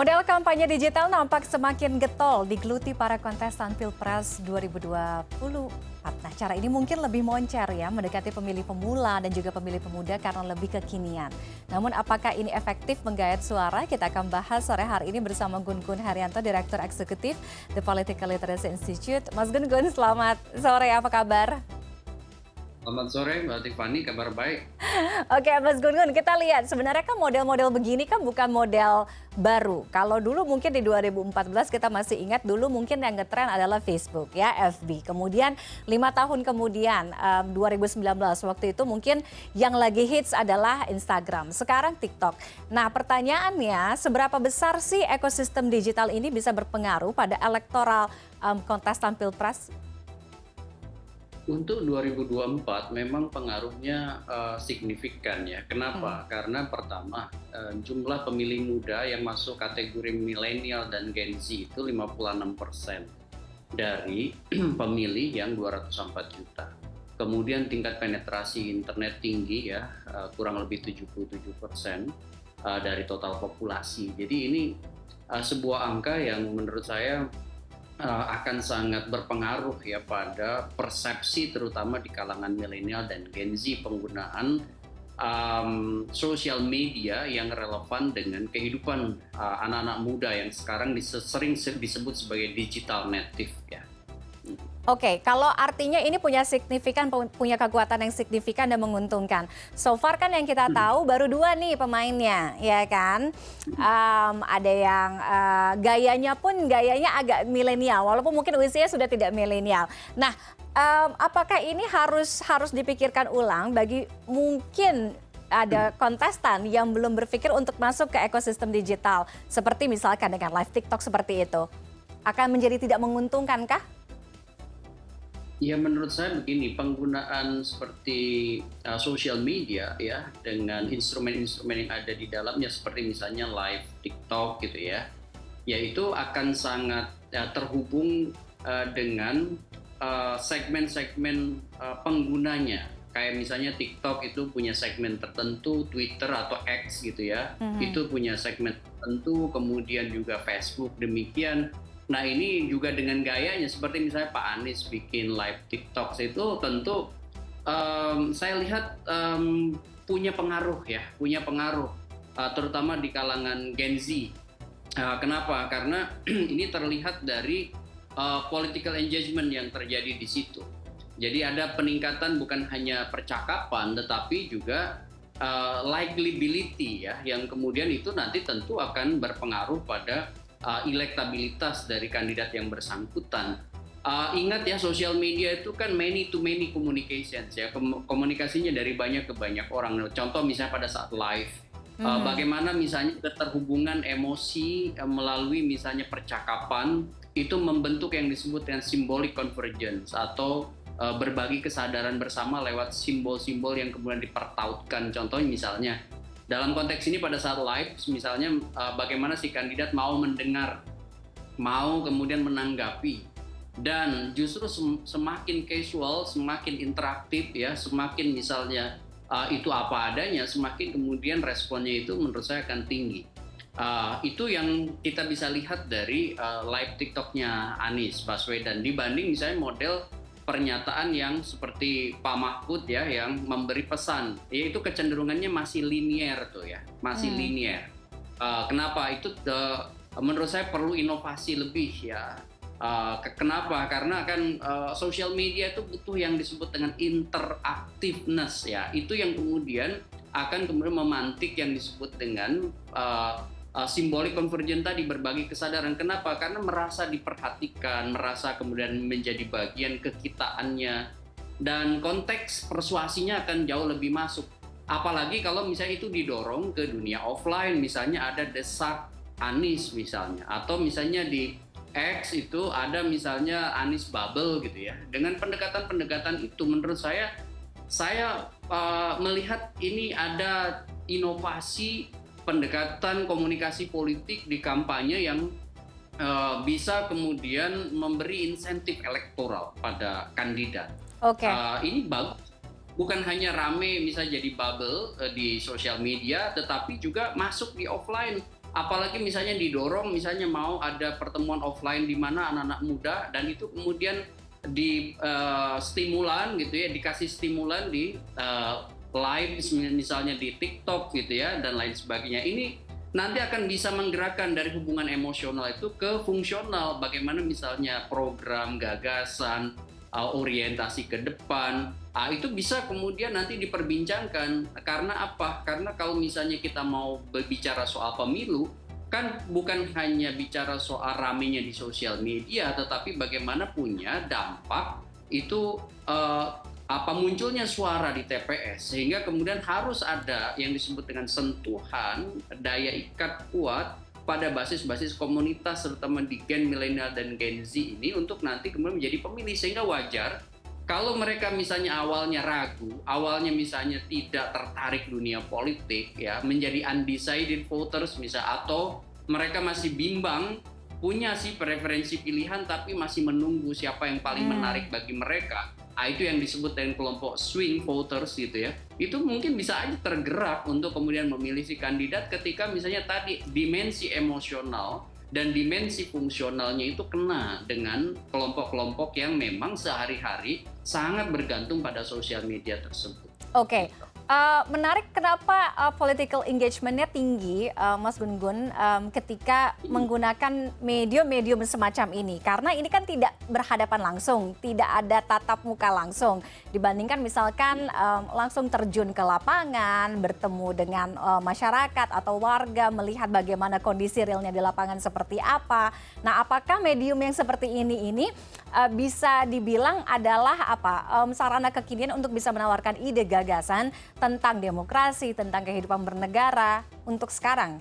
Model kampanye digital nampak semakin getol digeluti para kontestan Pilpres 2024. Nah, cara ini mungkin lebih moncer ya, mendekati pemilih pemula dan juga pemilih pemuda karena lebih kekinian. Namun apakah ini efektif menggait suara? Kita akan bahas sore hari ini bersama Gun Gun Haryanto, Direktur Eksekutif The Political Literacy Institute. Mas Gun Gun, selamat sore, apa kabar? Selamat sore Mbak Tiffany, kabar baik. Oke, Mas Gun Gun, kita lihat sebenarnya kan model-model begini kan bukan model baru. Kalau dulu mungkin di 2014 kita masih ingat dulu mungkin yang ngetren adalah Facebook ya, FB. Kemudian 5 tahun kemudian 2019 waktu itu mungkin yang lagi hits adalah Instagram. Sekarang TikTok. Nah, pertanyaannya seberapa besar sih ekosistem digital ini bisa berpengaruh pada elektoral kontestan Pilpres? Untuk 2024 memang pengaruhnya signifikan ya. Kenapa? Karena pertama jumlah pemilih muda yang masuk kategori milenial dan Gen Z itu 56% dari pemilih yang 204 juta. Kemudian tingkat penetrasi internet tinggi ya, kurang lebih 77% dari total populasi. Jadi ini sebuah angka yang menurut saya akan sangat berpengaruh ya pada persepsi terutama di kalangan milenial dan Gen Z penggunaan sosial media yang relevan dengan kehidupan anak-anak muda yang sekarang sering disebut sebagai digital native ya. Oke, kalau artinya ini punya kekuatan yang signifikan dan menguntungkan. So far kan yang kita tahu baru 2 nih pemainnya, ya kan? Ada yang gayanya agak milenial, walaupun mungkin usianya sudah tidak milenial. Nah, apakah ini harus dipikirkan ulang bagi mungkin ada kontestan yang belum berpikir untuk masuk ke ekosistem digital, seperti misalkan dengan live TikTok seperti itu, akan menjadi tidak menguntungkan kah? Ya menurut saya begini, penggunaan seperti social media ya dengan instrumen-instrumen yang ada di dalamnya seperti misalnya live TikTok gitu ya, yaitu akan sangat terhubung dengan segmen-segmen penggunanya. Kayak misalnya TikTok itu punya segmen tertentu, Twitter atau X gitu ya, itu punya segmen tertentu, kemudian juga Facebook demikian. Nah ini juga dengan gayanya seperti misalnya Pak Anies bikin live TikTok itu tentu saya lihat punya pengaruh ya, terutama di kalangan Gen Z. Kenapa? Karena ini terlihat dari political engagement yang terjadi di situ. Jadi ada peningkatan bukan hanya percakapan tetapi juga likability ya, yang kemudian itu nanti tentu akan berpengaruh pada elektabilitas dari kandidat yang bersangkutan. Ingat ya, sosial media itu kan many to many communications ya, komunikasinya dari banyak ke banyak orang. Contoh misalnya pada saat live, bagaimana misalnya keterhubungan emosi melalui misalnya percakapan itu membentuk yang disebut dengan symbolic convergence atau berbagi kesadaran bersama lewat simbol-simbol yang kemudian dipertautkan. Contohnya misalnya dalam konteks ini pada saat live, misalnya bagaimana si kandidat mau mendengar, mau kemudian menanggapi, dan justru semakin casual, semakin interaktif ya, semakin misalnya itu apa adanya, semakin kemudian responnya itu menurut saya akan tinggi. Itu yang kita bisa lihat dari live TikToknya Anies Baswedan dibanding misalnya model pernyataan yang seperti Pak Mahfud ya yang memberi pesan, yaitu kecenderungannya masih linier tuh ya, masih linier. Kenapa? Itu menurut saya perlu inovasi lebih ya. Kenapa? Karena kan social media itu butuh yang disebut dengan interactiveness ya. Itu yang kemudian akan kemudian memantik yang disebut dengan simbolik konvergen tadi, berbagi kesadaran. Kenapa? Karena merasa diperhatikan, merasa kemudian menjadi bagian kekitaannya, dan konteks persuasinya akan jauh lebih masuk. Apalagi kalau misalnya itu didorong ke dunia offline, misalnya ada desak Anies misalnya, atau misalnya di X itu ada misalnya Anies Bubble gitu ya. Dengan pendekatan-pendekatan itu menurut saya melihat ini ada inovasi pendekatan komunikasi politik di kampanye yang bisa kemudian memberi insentif elektoral pada kandidat. Ini bagus, bukan hanya rame bisa jadi bubble di sosial media, tetapi juga masuk di offline. apalagi misalnya didorong misalnya mau ada pertemuan offline di mana anak-anak muda dan itu kemudian di stimulan gitu ya, dikasih stimulan di live misalnya di TikTok gitu ya dan lain sebagainya. Ini nanti akan bisa menggerakkan dari hubungan emosional itu ke fungsional. Bagaimana misalnya program, gagasan, orientasi ke depan, itu bisa kemudian nanti diperbincangkan. Karena apa? Karena kalau misalnya kita mau berbicara soal pemilu, kan bukan hanya bicara soal ramenya di sosial media, tetapi bagaimana punya dampak itu apa munculnya suara di TPS, sehingga kemudian harus ada yang disebut dengan sentuhan daya ikat kuat pada basis-basis komunitas terutama di Gen milenial dan Gen Z ini untuk nanti kemudian menjadi pemilih. Sehingga wajar kalau mereka misalnya awalnya ragu, awalnya misalnya tidak tertarik dunia politik ya, menjadi undecided voters misalnya, atau mereka masih bimbang, punya sih preferensi pilihan tapi masih menunggu siapa yang paling menarik bagi mereka. Itu yang disebut dengan kelompok swing voters gitu ya. Itu mungkin bisa aja tergerak untuk kemudian memilih si kandidat ketika misalnya tadi dimensi emosional dan dimensi fungsionalnya itu kena dengan kelompok-kelompok yang memang sehari-hari sangat bergantung pada sosial media tersebut. Oke. Menarik kenapa political engagement-nya tinggi, Mas Gun-Gun, ketika menggunakan medium-medium semacam ini. Karena ini kan tidak berhadapan langsung, tidak ada tatap muka langsung. Dibandingkan misalkan langsung terjun ke lapangan, bertemu dengan masyarakat atau warga, melihat bagaimana kondisi realnya di lapangan seperti apa. Nah, apakah medium yang seperti ini bisa dibilang adalah sarana kekinian untuk bisa menawarkan ide gagasan tentang demokrasi, tentang kehidupan bernegara untuk sekarang?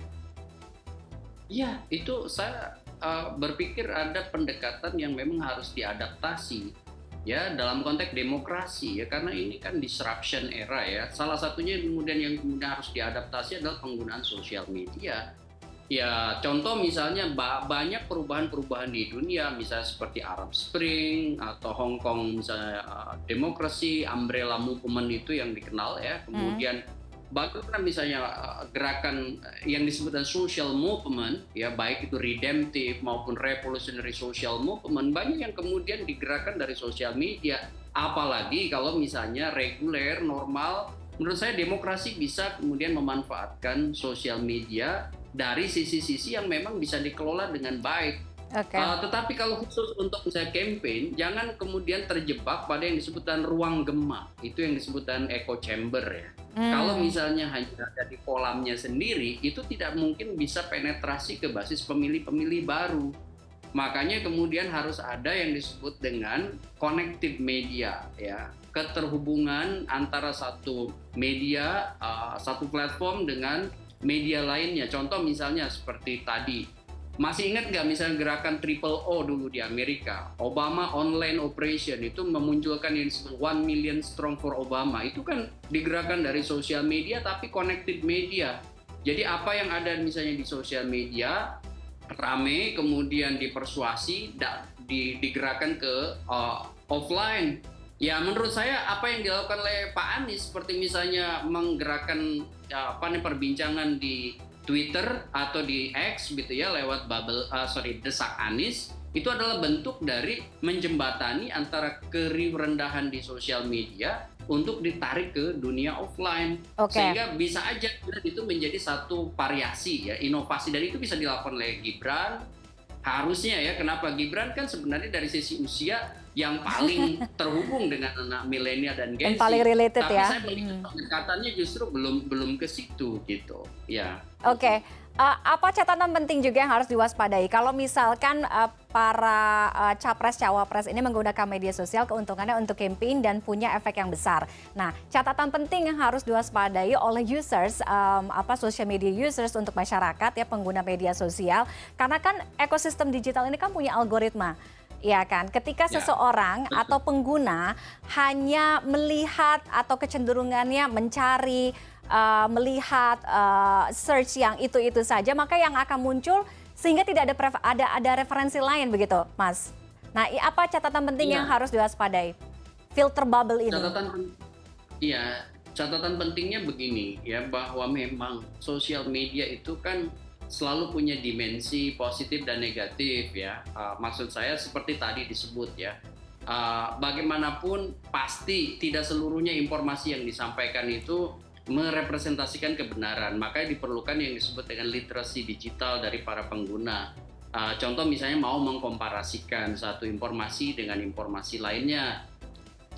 Iya, itu saya berpikir ada pendekatan yang memang harus diadaptasi ya dalam konteks demokrasi ya, karena ini kan disruption era ya. Salah satunya yang kemudian harus diadaptasi adalah penggunaan sosial media. Ya, contoh misalnya banyak perubahan-perubahan di dunia, misalnya seperti Arab Spring atau Hong Kong misalnya demokrasi, umbrella movement itu yang dikenal ya. Kemudian bagaimana misalnya gerakan yang disebut dengan social movement ya, baik itu redemptive maupun revolutionary social movement, banyak yang kemudian digerakkan dari sosial media. Apalagi kalau misalnya reguler, normal, menurut saya demokrasi bisa kemudian memanfaatkan sosial media dari sisi-sisi yang memang bisa dikelola dengan baik. Tetapi kalau khusus untuk misalnya campaign, jangan kemudian terjebak pada yang disebutkan ruang gema. Itu yang disebutkan echo chamber ya. Kalau misalnya hanya ada di kolamnya sendiri, itu tidak mungkin bisa penetrasi ke basis pemilih-pemilih baru. Makanya kemudian harus ada yang disebut dengan connected media ya. Keterhubungan antara satu media, satu platform dengan media lainnya. Contoh misalnya seperti tadi, masih ingat nggak misalnya gerakan Triple O dulu di Amerika, Obama Online Operation, itu memunculkan yang disebut 1 million strong for Obama. Itu kan digerakkan dari sosial media tapi connected media. Jadi apa yang ada misalnya di sosial media rame, kemudian dipersuasi, digerakkan ke offline. Ya menurut saya apa yang dilakukan oleh Pak Anies seperti misalnya menggerakkan perbincangan di Twitter atau di X gitu ya lewat desak Anies, itu adalah bentuk dari menjembatani antara kerendahan di sosial media untuk ditarik ke dunia offline. Sehingga bisa aja itu menjadi satu variasi ya, inovasi, dan itu bisa dilakukan oleh Gibran. Harusnya ya, kenapa Gibran kan sebenarnya dari sisi usia yang paling terhubung dengan anak milenial dan Gen Z. Paling related tapi ya. Saya melihat pendekatannya justru belum ke situ gitu. Ya. Oke. Apa catatan penting juga yang harus diwaspadai kalau misalkan para capres-cawapres ini menggunakan media sosial keuntungannya untuk campaign dan punya efek yang besar. Nah, catatan penting yang harus diwaspadai oleh users, social media users untuk masyarakat ya, pengguna media sosial, karena kan ekosistem digital ini kan punya algoritma. Ya kan, ketika seseorang atau pengguna hanya melihat atau kecenderungannya mencari, melihat search yang itu saja, maka yang akan muncul sehingga tidak ada referensi lain begitu, Mas. Nah, apa catatan penting yang harus diwaspadai? Filter bubble ini. Catatan pentingnya begini ya, bahwa memang sosial media itu kan selalu punya dimensi positif dan negatif ya. Maksud saya seperti tadi disebut ya. Bagaimanapun pasti tidak seluruhnya informasi yang disampaikan itu merepresentasikan kebenaran. Makanya diperlukan yang disebut dengan literasi digital dari para pengguna. Contoh misalnya mau mengkomparasikan satu informasi dengan informasi lainnya.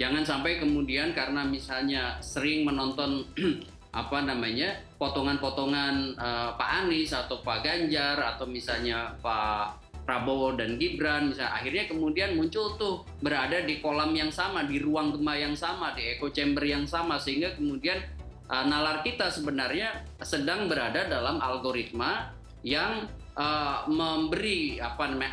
Jangan sampai kemudian karena misalnya sering menonton potongan-potongan Pak Anies atau Pak Ganjar atau misalnya Pak Prabowo dan Gibran, misalnya akhirnya kemudian muncul tuh berada di kolam yang sama, di ruang gema yang sama, di echo chamber yang sama, sehingga kemudian nalar kita sebenarnya sedang berada dalam algoritma yang memberi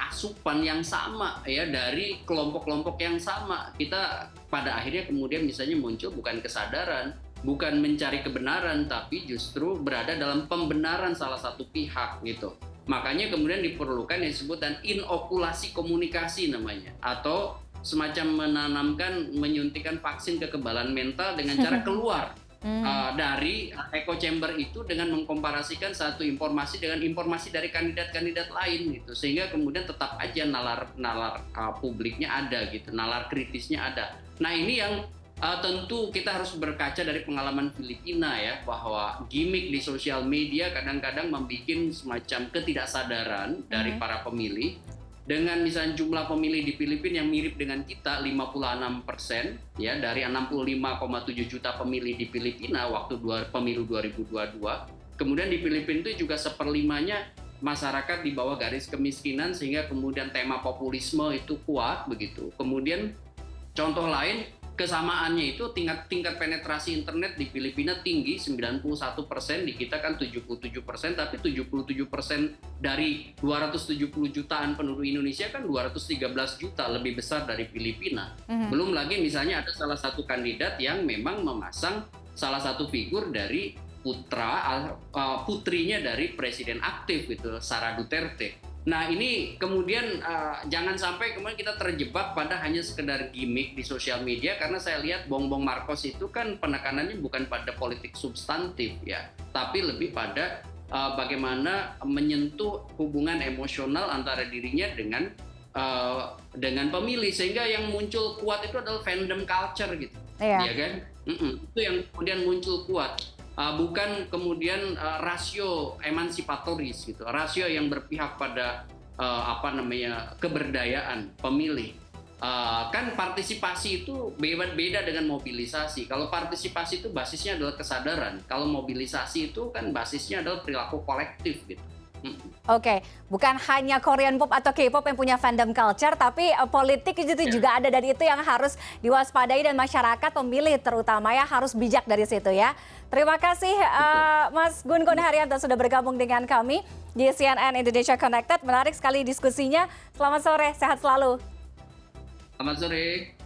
asupan yang sama ya dari kelompok-kelompok yang sama. Kita pada akhirnya kemudian misalnya muncul bukan kesadaran, bukan mencari kebenaran, tapi justru berada dalam pembenaran salah satu pihak gitu. Makanya kemudian diperlukan yang disebut dan inokulasi komunikasi namanya, atau semacam menyuntikkan vaksin kekebalan mental dengan cara keluar dari echo chamber itu dengan mengkomparasikan satu informasi dengan informasi dari kandidat-kandidat lain gitu, sehingga kemudian tetap aja nalar publiknya ada gitu, nalar kritisnya ada. Nah ini yang tentu kita harus berkaca dari pengalaman Filipina ya, bahwa gimmick di sosial media kadang-kadang membuat semacam ketidaksadaran dari para pemilih. Dengan misalnya jumlah pemilih di Filipina yang mirip dengan kita 56% ya, dari 65,7 juta pemilih di Filipina waktu pemilu 2022. Kemudian di Filipina itu juga seperlimanya masyarakat di bawah garis kemiskinan, sehingga kemudian tema populisme itu kuat begitu. Kemudian contoh lain, kesamaannya itu tingkat penetrasi internet di Filipina tinggi 91%, di kita kan 77%, tapi 77% dari 270 jutaan penduduk Indonesia kan 213 juta, lebih besar dari Filipina. Belum lagi misalnya ada salah satu kandidat yang memang memasang salah satu figur dari putrinya dari presiden aktif gitu, Sara Duterte. Nah ini kemudian jangan sampai kemudian kita terjebak pada hanya sekedar gimmick di sosial media, karena saya lihat Bongbong Marcos itu kan penekanannya bukan pada politik substantif ya, tapi lebih pada bagaimana menyentuh hubungan emosional antara dirinya dengan pemilih, sehingga yang muncul kuat itu adalah fandom culture gitu, ya kan? Itu yang kemudian muncul kuat. Bukan kemudian rasio emansipatoris gitu, rasio yang berpihak pada keberdayaan pemilih. Kan partisipasi itu beda dengan mobilisasi. Kalau partisipasi itu basisnya adalah kesadaran, kalau mobilisasi itu kan basisnya adalah perilaku kolektif gitu. Oke, bukan hanya Korean pop atau K-pop yang punya fandom culture, tapi politik itu juga ada, dan itu yang harus diwaspadai, dan masyarakat pemilih terutama ya harus bijak dari situ ya. Terima kasih Mas Gun Gun Haryanto sudah bergabung dengan kami di CNN Indonesia Connected. Menarik sekali diskusinya. Selamat sore, sehat selalu. Selamat sore.